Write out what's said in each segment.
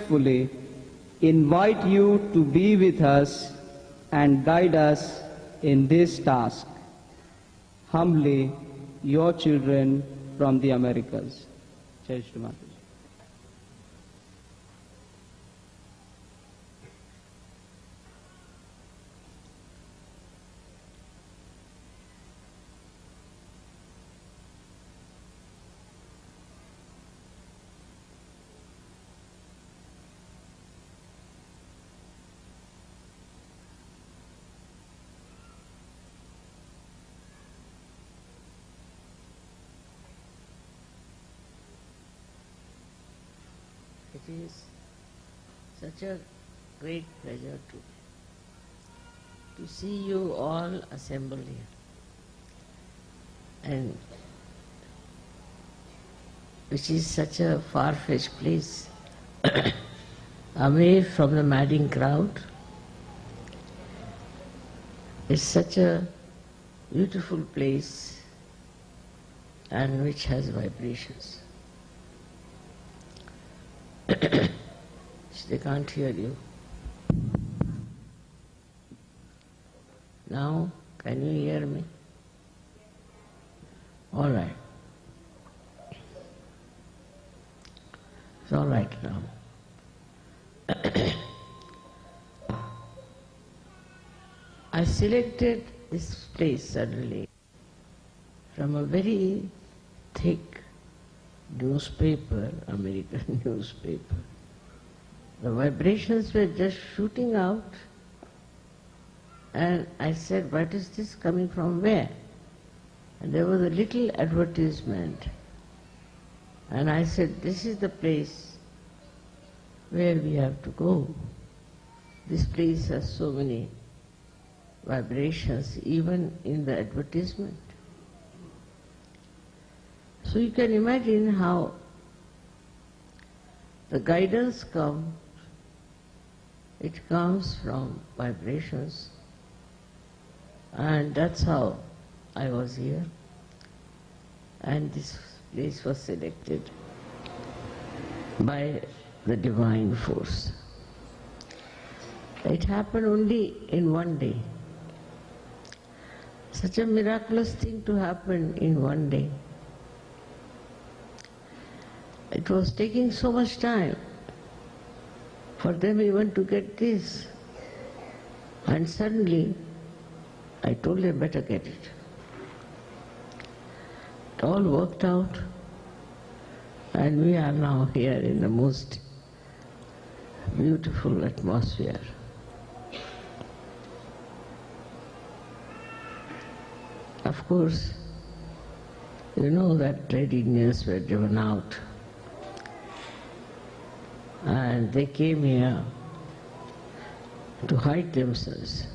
respectfully invite you to be with us and guide us in this task. Humbly, your children from the Americas. Jai Shri Mataji. It is such a great pleasure to see you all assembled here. And which is such a far-fetched place, away from the madding crowd. It's such a beautiful place and which has vibrations. They can't hear you. Now, can you hear me? All right. It's all right now. I selected this place suddenly from a very thick newspaper, American newspaper. The vibrations were just shooting out, and I said, what is this coming from where? And there was a little advertisement, and I said, this is the place where we have to go. This place has so many vibrations, even in the advertisement. So you can imagine how the guidance comes. It comes from vibrations, and that's how I was here. And this place was selected by the divine force. It happened only in one day. Such a miraculous thing to happen in one day. It was taking so much time for them even to get this. And suddenly, I told them, better get it. It all worked out, and we are now here in the most beautiful atmosphere. Of course, you know that trade unions were driven out, and they came here to hide themselves.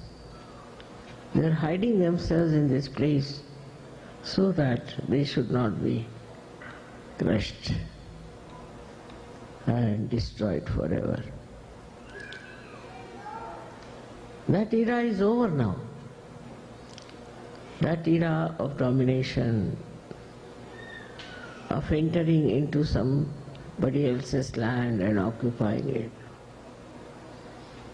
They are hiding themselves in this place so that they should not be crushed and destroyed forever. That era is over now. That era of domination, of entering into somebody else's land and occupying it,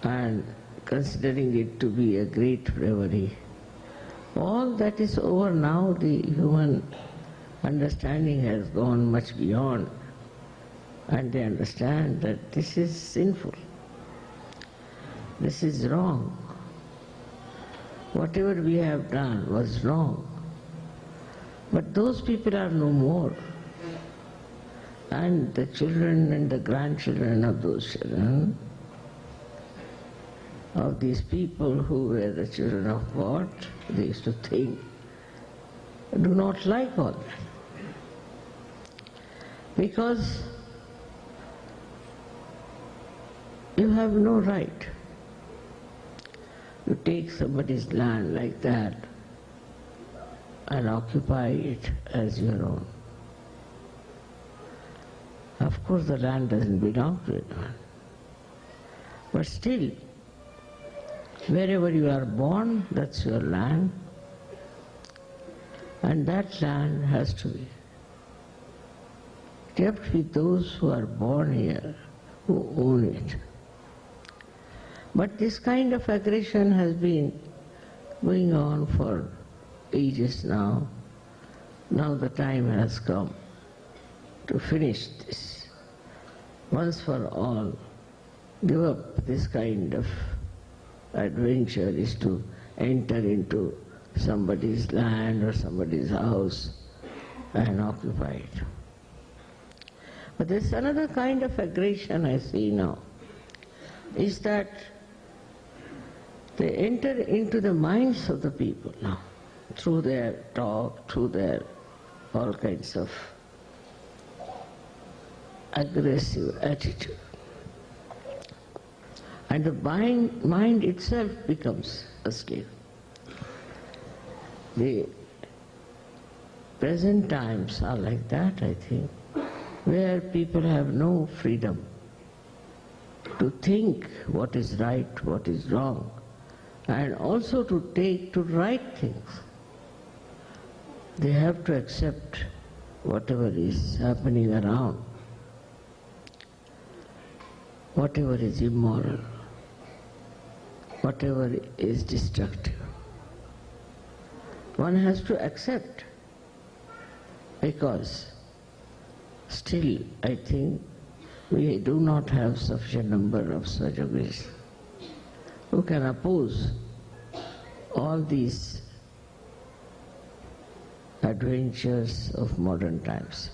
and considering it to be a great bravery. All that is over now. The human understanding has gone much beyond, and they understand that this is sinful, this is wrong. Whatever we have done was wrong. But those people are no more. And the children and the grandchildren of those children, of these people who were the children of God, they used to think, do not like all that. Because you have no right to take somebody's land like that and occupy it as your own. Of course the land doesn't belong to anyone. But still, wherever you are born, that's your land, and that land has to be kept with those who are born here, who own it. But this kind of aggression has been going on for ages now. Now the time has come to finish this. Once for all, give up this kind of adventure is to enter into somebody's land or somebody's house and occupy it. But there's another kind of aggression I see now, is that they enter into the minds of the people now, through their talk, through their all kinds of aggressive attitude. And the mind itself becomes a slave. The present times are like that, I think, where people have no freedom to think what is right, what is wrong, and also to right things. They have to accept whatever is happening around, whatever is immoral, whatever is destructive. One has to accept, because still I think we do not have sufficient number of Sahajogis who can oppose all these adventures of modern times.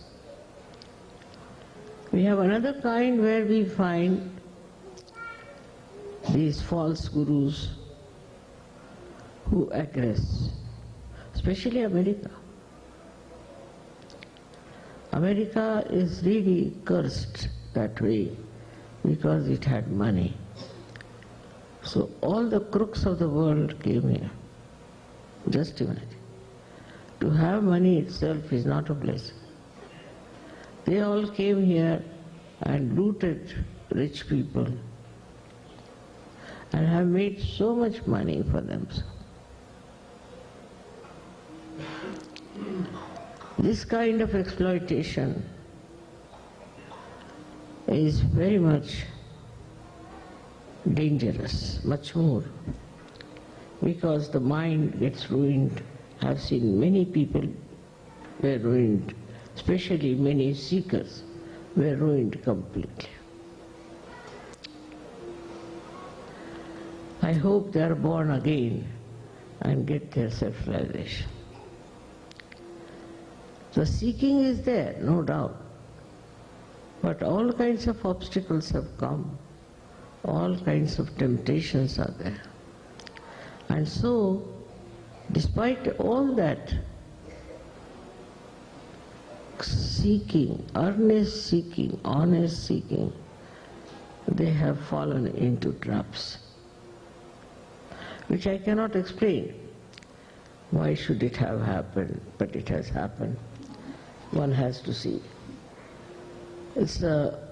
We have another kind where we find these false gurus who aggress, especially America. America is really cursed that way because it had money. So all the crooks of the world came here. Just imagine. To have money itself is not a blessing. They all came here and looted rich people and have made so much money for themselves. This kind of exploitation is very much dangerous, much more, because the mind gets ruined. I've seen many people were ruined, especially many seekers were ruined completely. I hope they are born again and get their self-realization. The seeking is there, no doubt, but all kinds of obstacles have come, all kinds of temptations are there. And so, despite all that seeking, earnest seeking, honest seeking, they have fallen into traps, which I cannot explain. Why should it have happened? But it has happened. One has to see. It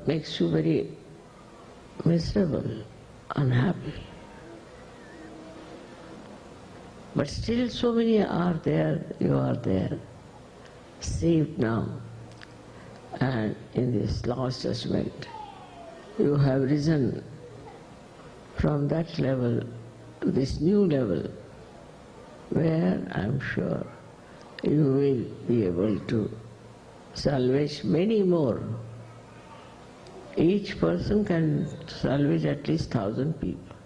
makes you very miserable, unhappy. But still so many are there, you are there, saved now. And in this last judgment, you have risen from that level to this new level, where I am sure you will be able to salvage many more. Each person can salvage at least 1,000 people.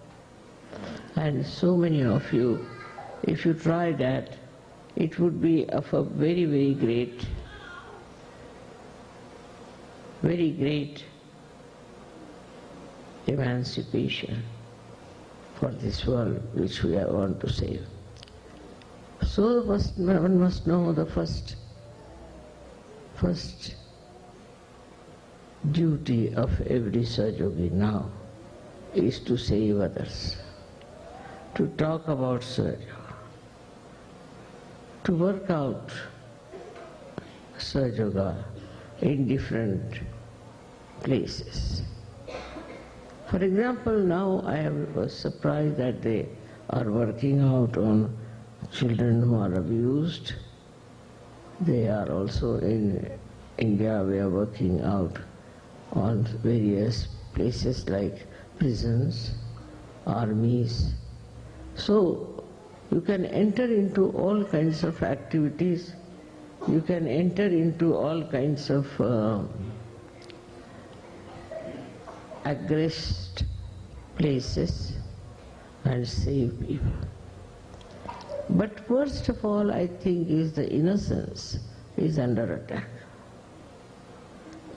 And so many of you, if you try that, it would be of a very, very great emancipation for this world which we want to save. So one must know the first duty of every Sahaja now is to save others, to talk about Sahaja, to work out Sahaja in different places. For example, now I was surprised that they are working out on children who are abused. They are also in India, we are working out on various places like prisons, armies. So you can enter into all kinds of activities, you can enter into all kinds of aggressed places and save people. But first of all, I think, is the innocence is under attack.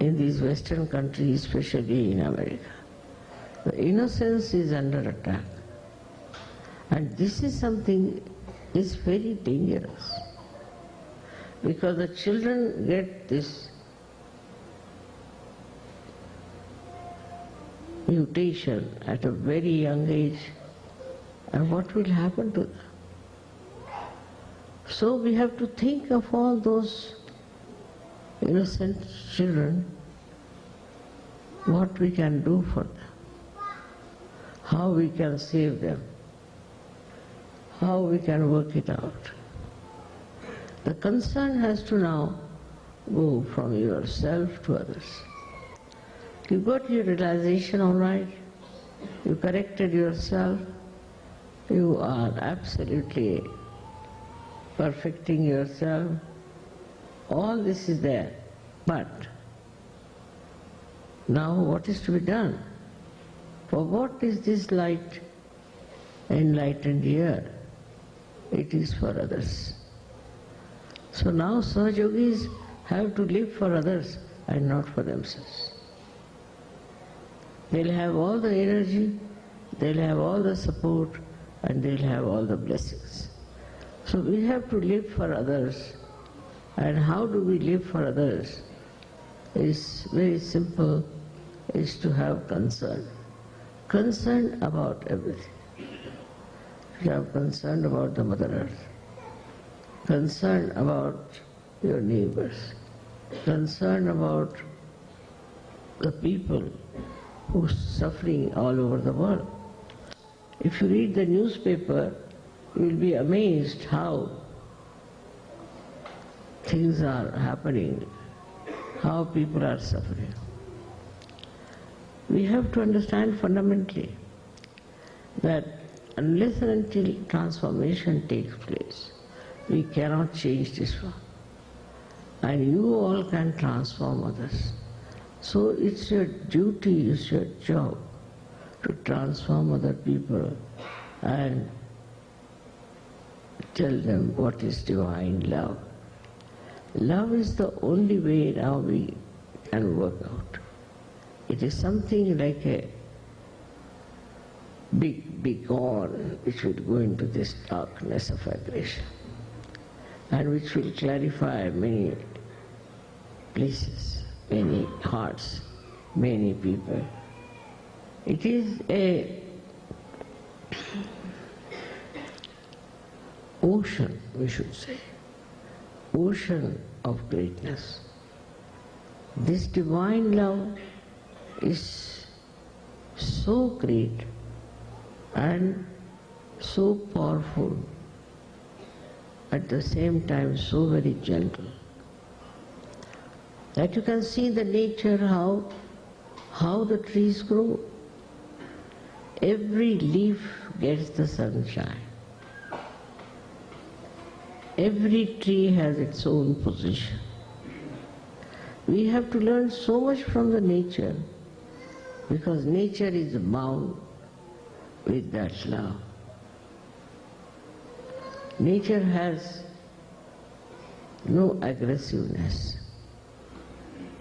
In these Western countries, especially in America, the innocence is under attack. And this is something is very dangerous, because the children get this mutation at a very young age, and what will happen to them? So we have to think of all those innocent children, what we can do for them, how we can save them, how we can work it out. The concern has to now go from yourself to others. You got your realization all right, you corrected yourself, you are absolutely perfecting yourself, all this is there. But now what is to be done? For what is this light enlightened here? It is for others. So now Sahaja Yogis have to live for others and not for themselves. They'll have all the energy, they'll have all the support, and they'll have all the blessings. So we have to live for others. And how do we live for others? Is very simple, is to have concern. Concern about everything. You have concern about the Mother Earth, concern about your neighbors, concern about the people who are suffering all over the world. If you read the newspaper, you will be amazed how things are happening, how people are suffering. We have to understand fundamentally that unless and until transformation takes place, we cannot change this world. And you all can transform others. So it's your duty, it's your job to transform other people and tell them what is divine love. Love is the only way now we can work out. It is something like a big beacon which will go into this darkness of aggression and which will clarify many places, many hearts, many people. It is a ocean, we should say, ocean of greatness. This divine love is so great and so powerful, at the same time so very gentle, that you can see the nature how the trees grow. Every leaf gets the sunshine. Every tree has its own position. We have to learn so much from the nature, because nature is bound with that love. Nature has no aggressiveness.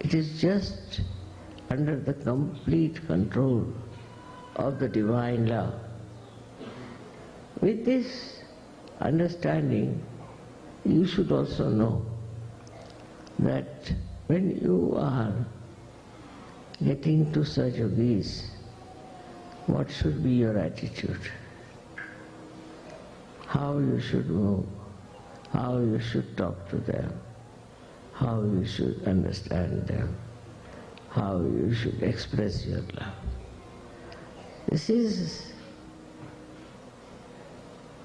It is just under the complete control of the divine love. With this understanding, you should also know that when you are getting to Sahaja Yogis, what should be your attitude? How you should move, how you should talk to them, how you should understand them, how you should express your love. This is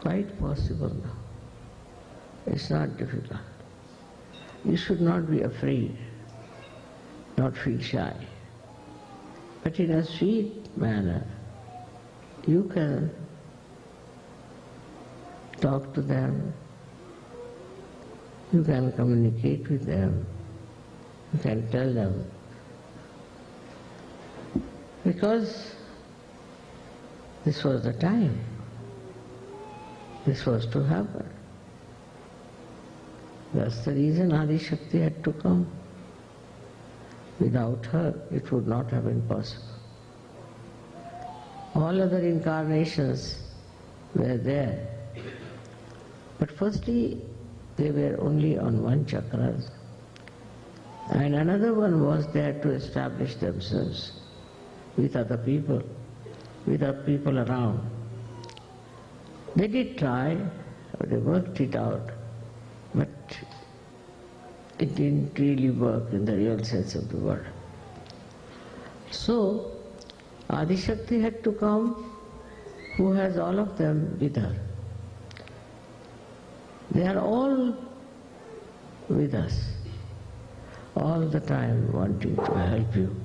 quite possible now. It's not difficult. You should not be afraid, not feel shy. but in a sweet manner. You can talk to them, you can communicate with them, you can tell them. Because this was the time. This was to happen. That's the reason Adi Shakti had to come. Without her, it would not have been possible. All other incarnations were there. But firstly, they were only on one chakra. And another one was there to establish themselves with other people around. They did try, they worked it out, but it didn't really work in the real sense of the word. So, Adi Shakti had to come, who has all of them with her. They are all with us, all the time wanting to help you,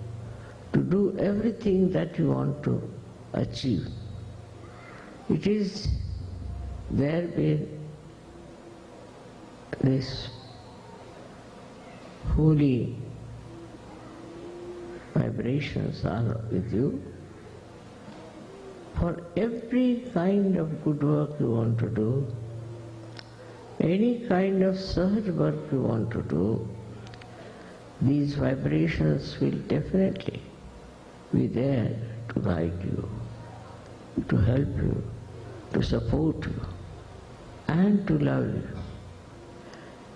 to do everything that you want to achieve. It is there been this holy vibrations are with you for every kind of good work you want to do, any kind of Sahaja work you want to do. These vibrations will definitely be there to guide you, to help you, to support you, and to love you.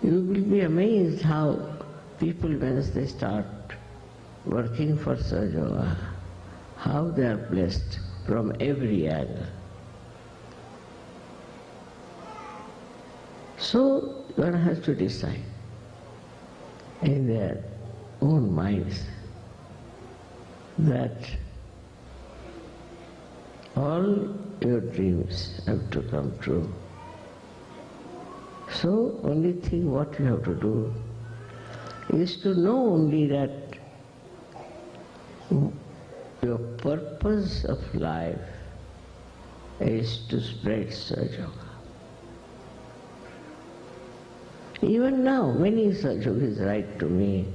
You will be amazed how people, once they start working for Sahaja Yoga, how they are blessed from every angle. So one has to decide in their own minds that all your dreams have to come true. So only thing what you have to do is to know only that your purpose of life is to spread Sahaja Yoga. Even now, many Sahaja Yogis write to me,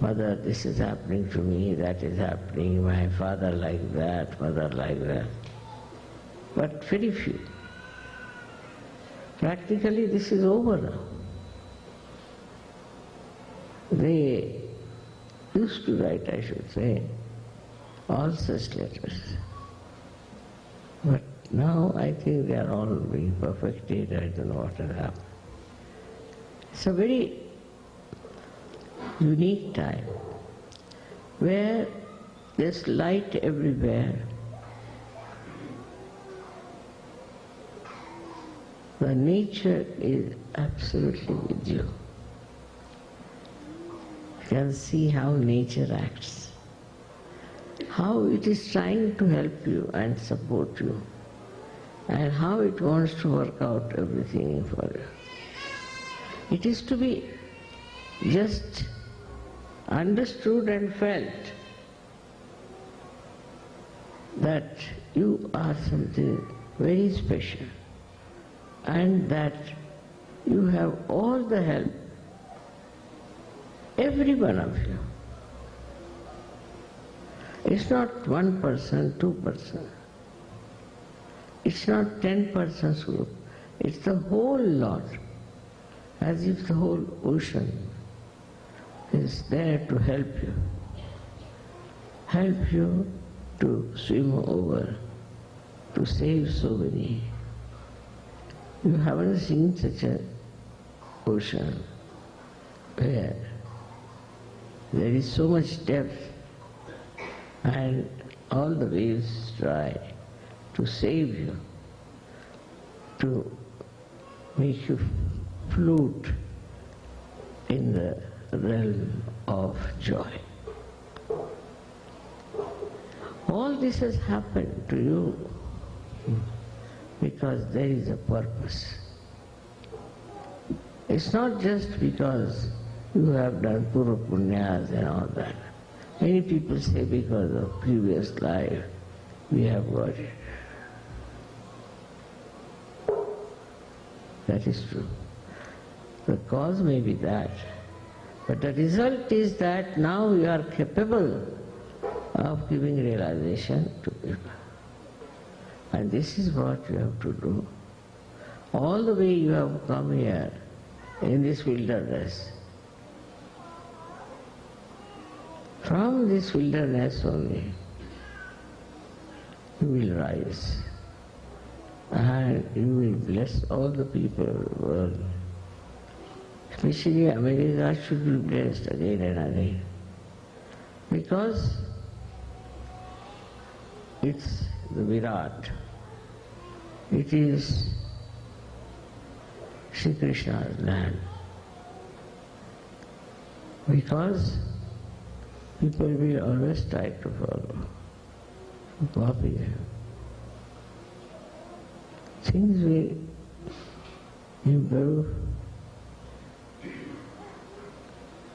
Mother, this is happening to me, that is happening, my father like that, mother like that. But very few. Practically this is over now. They used to write, I should say, all such letters. But now I think they are all being perfected, I don't know what has happened. It's a very unique time where there's light everywhere. The nature is absolutely with you. You can see how nature acts, how it is trying to help you and support you, and how it wants to work out everything for you. It is to be just understood and felt that you are something very special and that you have all the help, every one of you. It's not one person, 2%. It's not 10 persons group. It's the whole lot, as if the whole ocean is there to help you to swim over, to save so many. You haven't seen such an ocean where there is so much depth and all the waves try to save you, to make you float in the realm of joy. All this has happened to you because there is a purpose. It's not just because you have done purva punyas and all that. Many people say because of previous life we have got it. That is true. The cause may be that, but the result is that now you are capable of giving realization to people. And this is what you have to do. All the way you have come here in this wilderness. From this wilderness only you will rise and you will bless all the people of the world. Especially America should be blessed again and again, because it's the Virat. It is Shri Krishna's land. Because people will always try to follow, copy them. Things will improve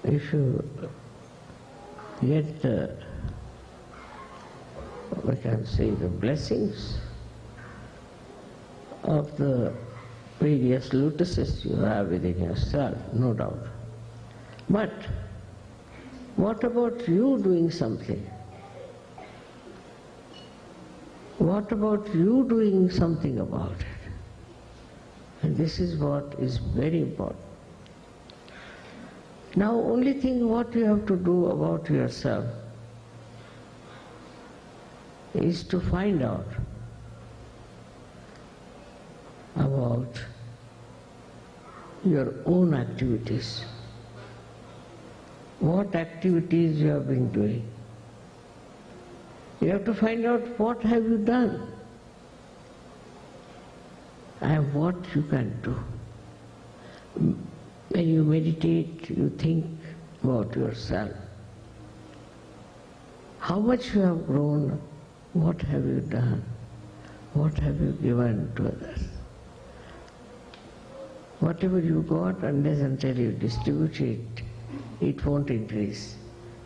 if you get the, we can say, the blessings of the various lotuses you have within yourself, no doubt. But what about you doing something? What about you doing something about it? And this is what is very important. Now, only thing what you have to do about yourself is to find out about your own activities. What activities you have been doing. You have to find out what have you done and what you can do. When you meditate, you think about yourself. How much you have grown, what have you done, what have you given to others. Whatever you got, unless until you distribute it, it won't increase.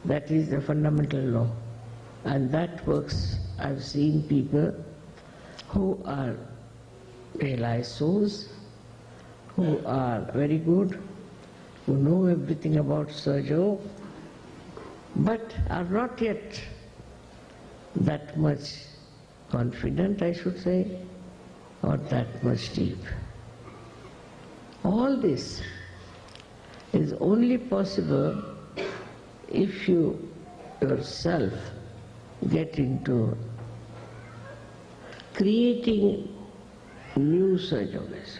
That is the fundamental law. And that works. I've seen people who are realized souls, who are very good, who know everything about Sahaja Yoga, but are not yet that much confident, I should say, or that much deep. All this is only possible if you yourself get into creating new Sahaja Yogas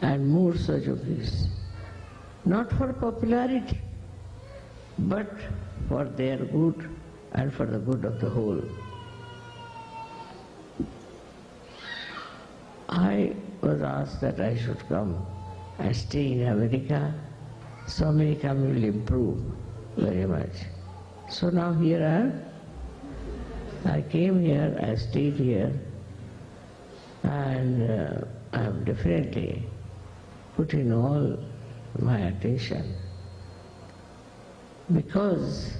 and more Sahaja Yogis, not for popularity, but for their good and for the good of the whole. I was asked that I should come and stay in America, so America will improve very much. So now here I am. I came here, I stayed here, and I have definitely put in all my attention, because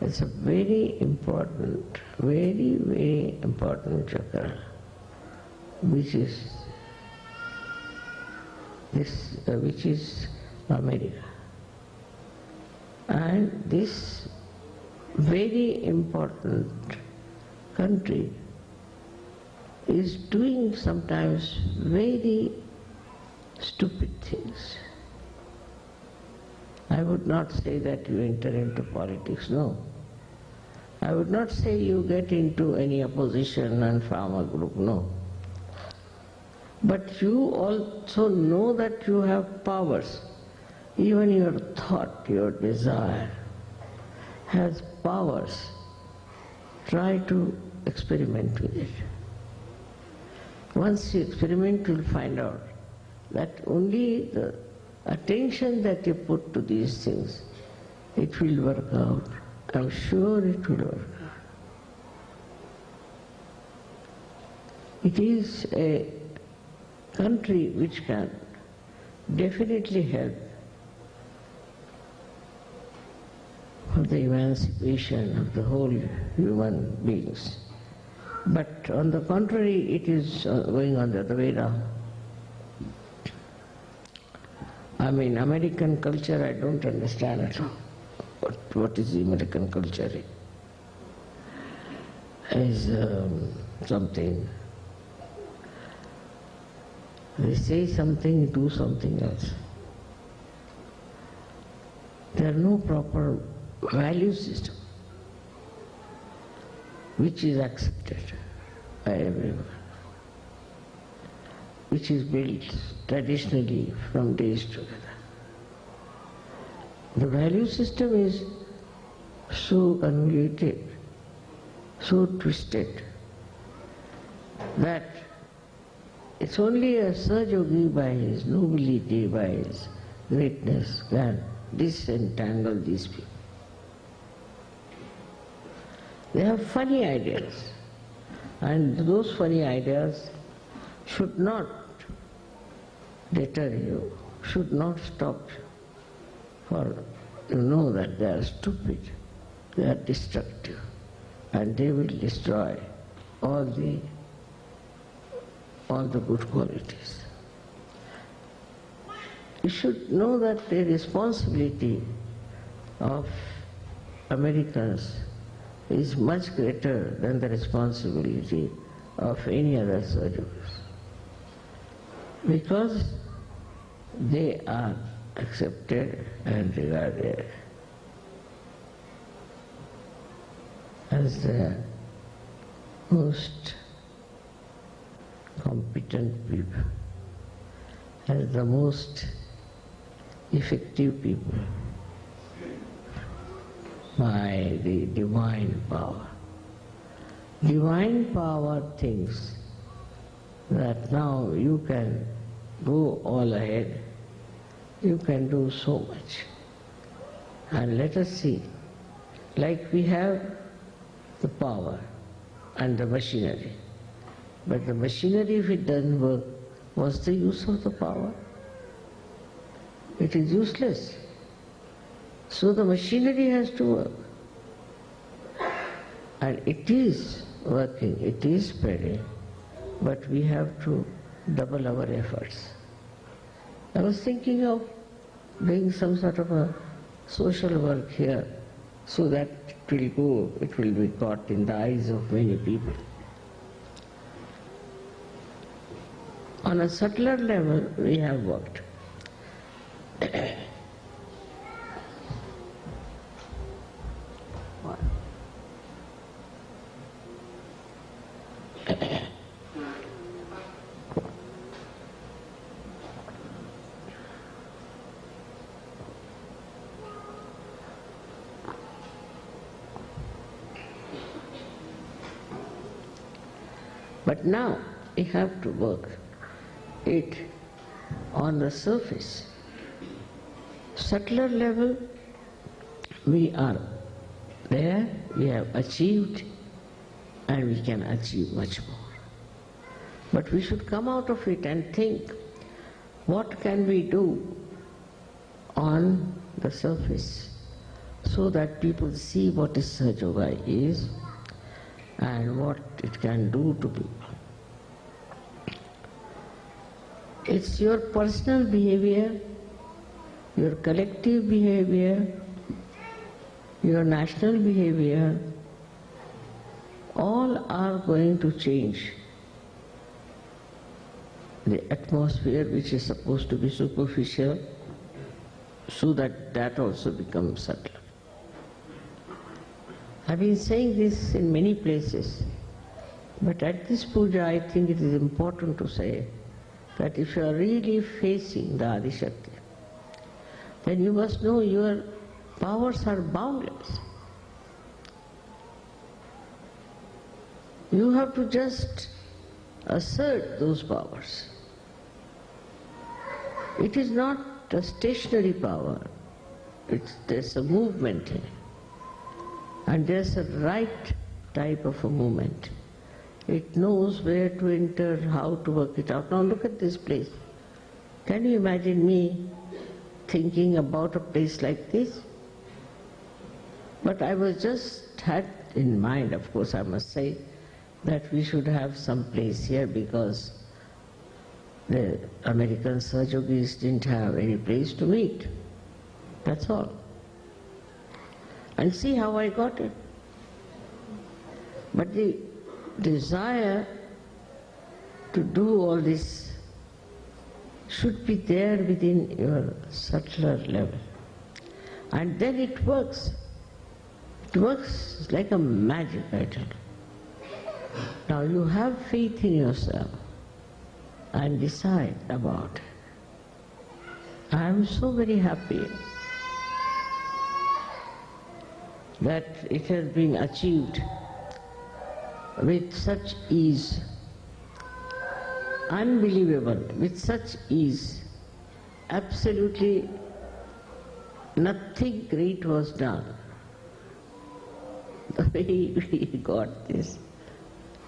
it's a very important, very, very important chakra, which is this, which is America. And this very important country is doing sometimes very stupid things. I would not say that you enter into politics, no. I would not say you get into any opposition and form a group, no. But you also know that you have powers. Even your thought, your desire has powers. Try to experiment with it. Once you experiment, you'll find out that only the attention that you put to these things, it will work out. I'm sure it will work out. It is a country which can definitely help for the emancipation of the whole human beings. But on the contrary, it is going on the other way around. I mean, American culture, I don't understand at all. What is the American culture? Is something. They say something, do something else. There are no proper value system which is accepted by everyone, which is built traditionally from days together. The value system is so convoluted, so twisted, that it's only a Sahaja Yogi by his nobility, by his greatness, can disentangle these people. They have funny ideas, and those funny ideas should not deter you, should not stop you, for you know that they are stupid, they are destructive, and they will destroy all the good qualities. You should know that the responsibility of Americans is much greater than the responsibility of any other surgeons, because they are accepted and regarded as the most competent people, as the most effective people by the divine power. Divine power thinks that now you can go all ahead, you can do so much. And let us see, like we have the power and the machinery, but the machinery, if it doesn't work, what's the use of the power? It is useless. So the machinery has to work. And it is working, it is spreading, but we have to double our efforts. I was thinking of doing some sort of a social work here, so that it will be caught in the eyes of many people. On a subtler level, we have worked. But now we have to work it on the surface. Subtler level, we are there, we have achieved, and we can achieve much more. But we should come out of it and think, what can we do on the surface so that people see what is Sahaja Yoga is and what it can do to people. It's your personal behavior, your collective behavior, your national behavior, all are going to change the atmosphere which is supposed to be superficial, so that also becomes subtle. I've been saying this in many places, but at this puja I think it is important to say that if you are really facing the Adi Shakti, then you must know your powers are boundless. You have to just assert those powers. It is not a stationary power, there's a movement here. And there's a right type of a movement. It knows where to enter, how to work it out. Now look at this place. Can you imagine me thinking about a place like this? But I was just had in mind, of course I must say, that we should have some place here because the American Sahajogis didn't have any place to meet. That's all. And see how I got it. But the desire to do all this should be there within your subtler level. And then it works. It works like a magic, I tell you. Now you have faith in yourself and decide about it. I am so very happy that it has been achieved with such ease, unbelievable, with such ease. Absolutely nothing great was done. The way we got this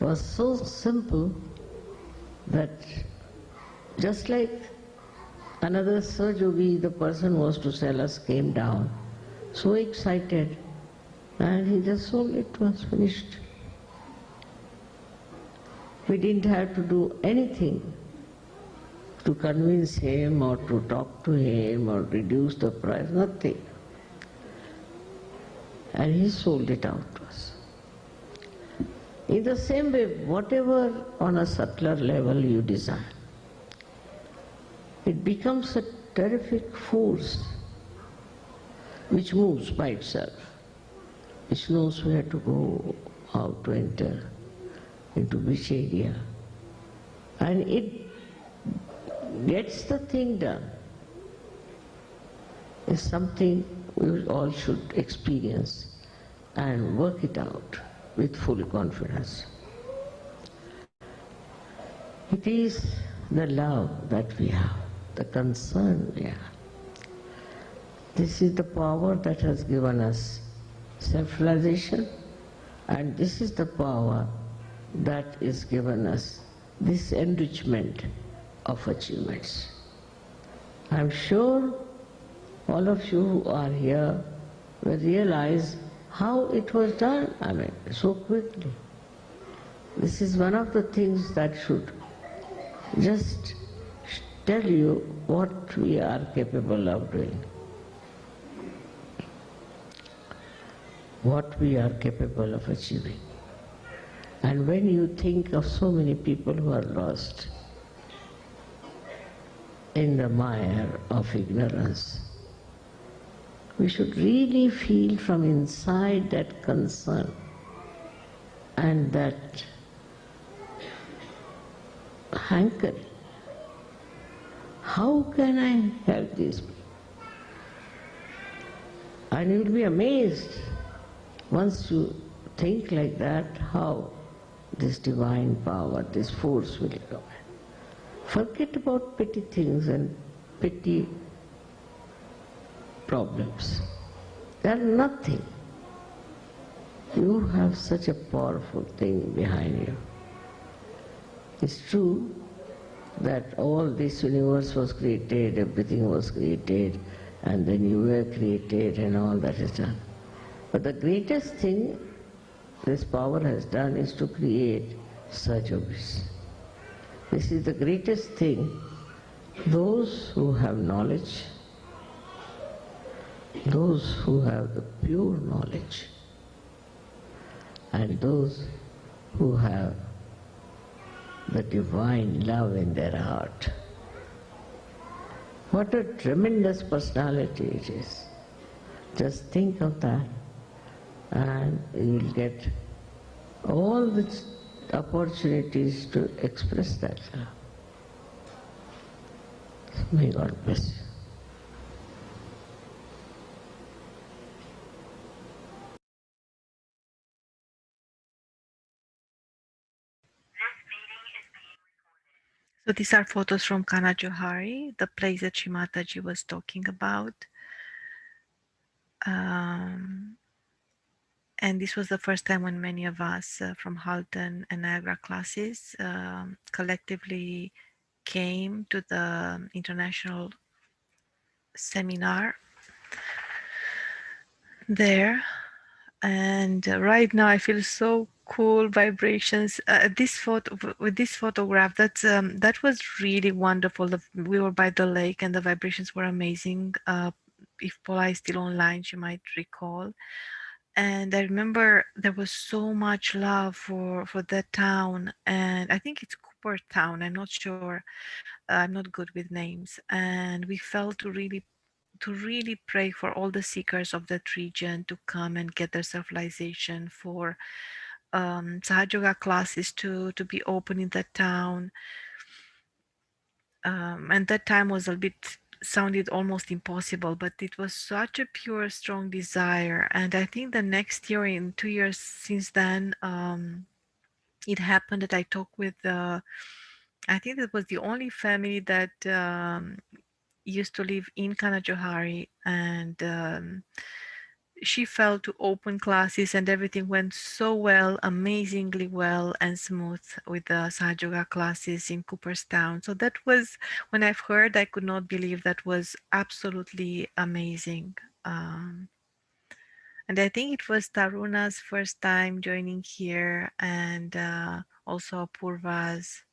was so simple that just like another Sahajogi, the person who was to sell us came down, so excited, and he just sold it to us, finished. We didn't have to do anything to convince him or to talk to him or reduce the price, nothing. And he sold it out to us. In the same way, whatever on a subtler level you desire, it becomes a terrific force which moves by itself, which knows where to go, how to enter, into which area, and it gets the thing done. It's something we all should experience and work it out with full confidence. It is the love that we have, the concern we have. This is the power that has given us self-realization, and this is the power that is given us this enrichment of achievements. I'm sure all of you who are here will realize how it was done, so quickly. This is one of the things that should just tell you what we are capable of doing, what we are capable of achieving. And when you think of so many people who are lost in the mire of ignorance, we should really feel from inside that concern and that hankering. How can I help these people? And you will be amazed once you think like that, how this divine power, this force will come. Forget about petty things and petty problems. They are nothing. You have such a powerful thing behind you. It's true that all this universe was created, everything was created, and then you were created and all that is done. But the greatest thing this power has done is to create Sahajogis. This is the greatest thing. Those who have knowledge, those who have the pure knowledge, and those who have the divine love in their heart. What a tremendous personality it is. Just think of that, and you will get all the opportunities to express that love. May God bless you. So these are photos from Canajoharie, the place that Shri Mataji was talking about. And this was the first time when many of us from Halton and Niagara classes collectively came to the international seminar there. And right now I feel so cool vibrations. This photo with this photograph, that was really wonderful. We were by the lake and the vibrations were amazing. If Paula is still online, she might recall. And I remember there was so much love for that town, and I think it's Cooper Town. I'm not sure. I'm not good with names. And we felt to really pray for all the seekers of that region to come and get their self-realization, for Sahaja Yoga classes to be open in that town. And that time was a bit sounded almost impossible, but it was such a pure, strong desire. And I think the next year, in 2 years since then, it happened that I talked with I think it was the only family that used to live in Canajoharie, and she felt to open classes and everything went so well, amazingly well and smooth with the Sahaja Yoga classes in Cooperstown. So that was, when I've heard, I could not believe that was absolutely amazing. Um, and I think it was Taruna's first time joining here, and also Purva's.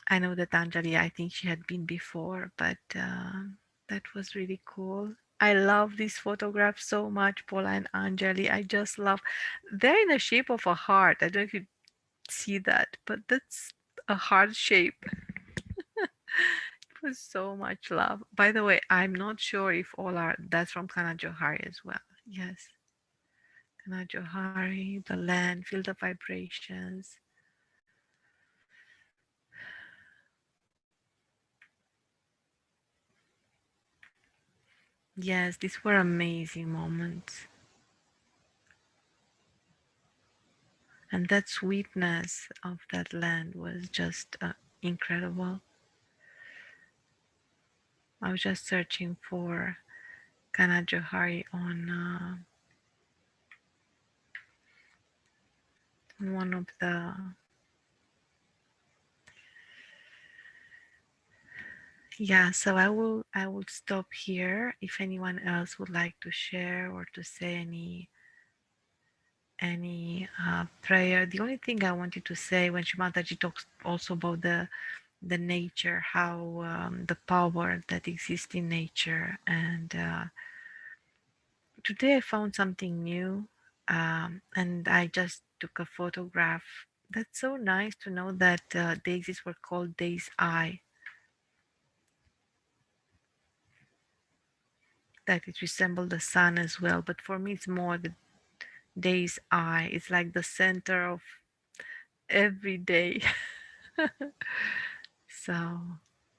I know that Anjali, I think she had been before, but that was really cool. I love this photograph so much, Paula and Anjali. I just love. They're in the shape of a heart. I don't know if you see that, but that's a heart shape. It was so much love. By the way, I'm not sure if all are. That's from Canajoharie as well. Yes, Canajoharie, the land, feel the vibrations. Yes, these were amazing moments. And that sweetness of that land was just incredible. I was just searching for Canajoharie on one of the. Yeah, so I will stop here. If anyone else would like to share or to say any prayer. The only thing I wanted to say, when Mataji talks also about the nature, how the power that exists in nature, and today I found something new, and I just took a photograph. That's so nice to know that daisies were called day's eye, that it resembled the sun as well. But for me, it's more the day's eye. It's like the center of every day. So,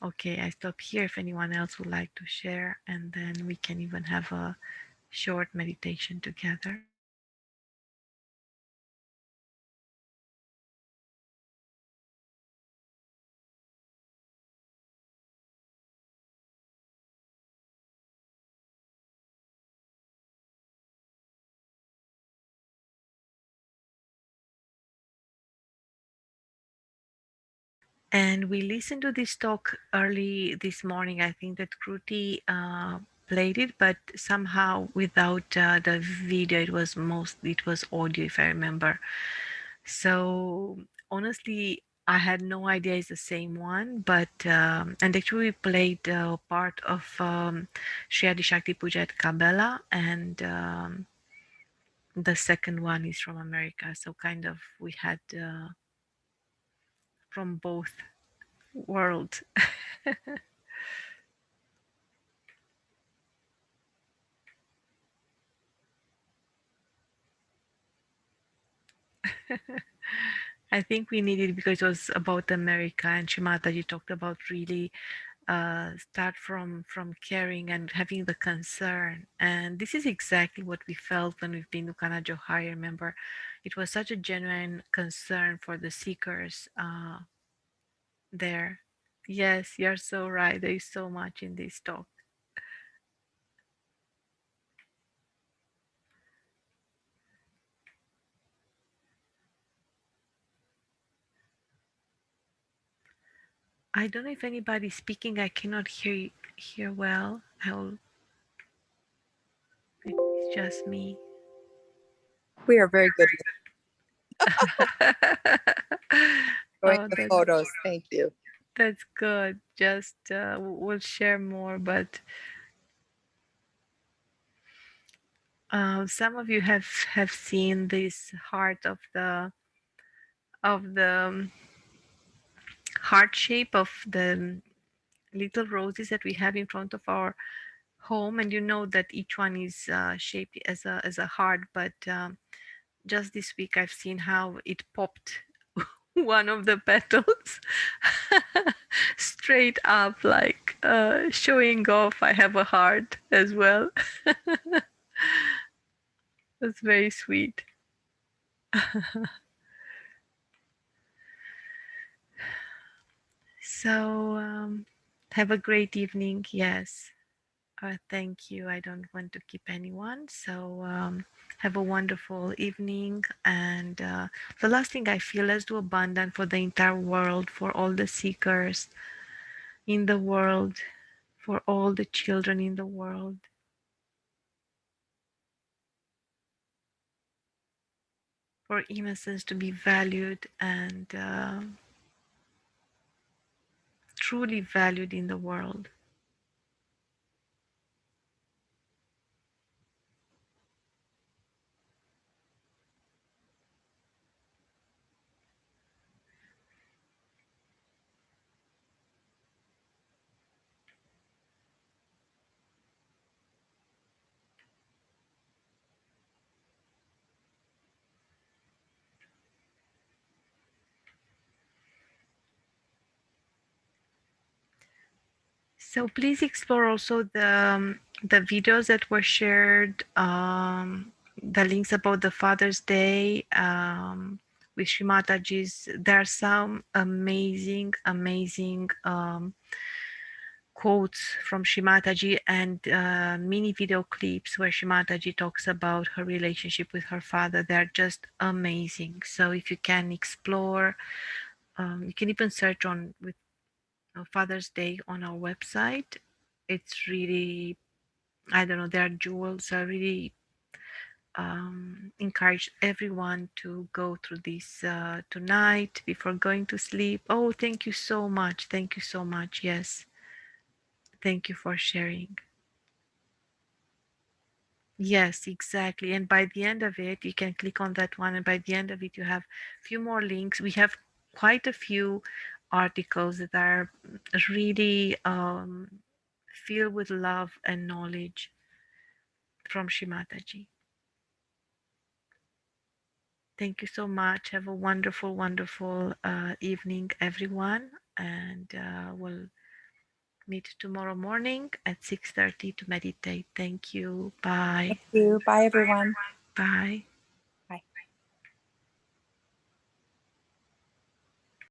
okay, I stop here if anyone else would like to share, and then we can even have a short meditation together. And we listened to this talk early this morning. I think that Kruti played it, but somehow without the video. It was audio, if I remember. So honestly, I had no idea it's the same one. But and actually, we played part of Shri Shakti Puja at Kabela, and the second one is from America. So kind of we had from both worlds. I think we needed, because it was about America, and Shimataji talked about really start from caring and having the concern. And this is exactly what we felt when we've been to Canajoharie. Remember, it was such a genuine concern for the seekers there. Yes, you're so right. There is so much in this talk. I don't know if anybody's speaking. I cannot hear well. It's just me. We are very good showing Oh, the photos. Thank you. that's good. Just we'll share more, but some of you have seen this heart of the heart shape of the little roses that we have in front of our home, and you know that each one is shaped as a heart. But just this week, I've seen how it popped one of the petals straight up, like showing off I have a heart as well. That's very sweet. So have a great evening. Yes. Thank you. I don't want to keep anyone. So have a wonderful evening. And the last thing I feel, let's do abundant for the entire world, for all the seekers in the world, for all the children in the world. For innocence to be valued and truly valued in the world. So please explore also the videos that were shared, the links about the Father's Day with Shri Mataji's. There are some amazing, amazing quotes from Shri Mataji and mini video clips where Shri Mataji talks about her relationship with her father. They're just amazing. So if you can explore, you can even search on with Father's Day on our website. It's really, I don't know, there are jewels. I really encourage everyone to go through this tonight before going to sleep. Oh, thank you so much. Thank you so much. Yes. Thank you for sharing. Yes, exactly. And by the end of it, you can click on that one. And by the end of it, you have a few more links. We have quite a few articles that are really filled with love and knowledge from Shri Mataji. Thank you so much. Have a wonderful, wonderful evening, everyone. And we'll meet tomorrow morning at 6:30 to meditate. Thank you. Bye. Thank you. Bye, everyone. Bye.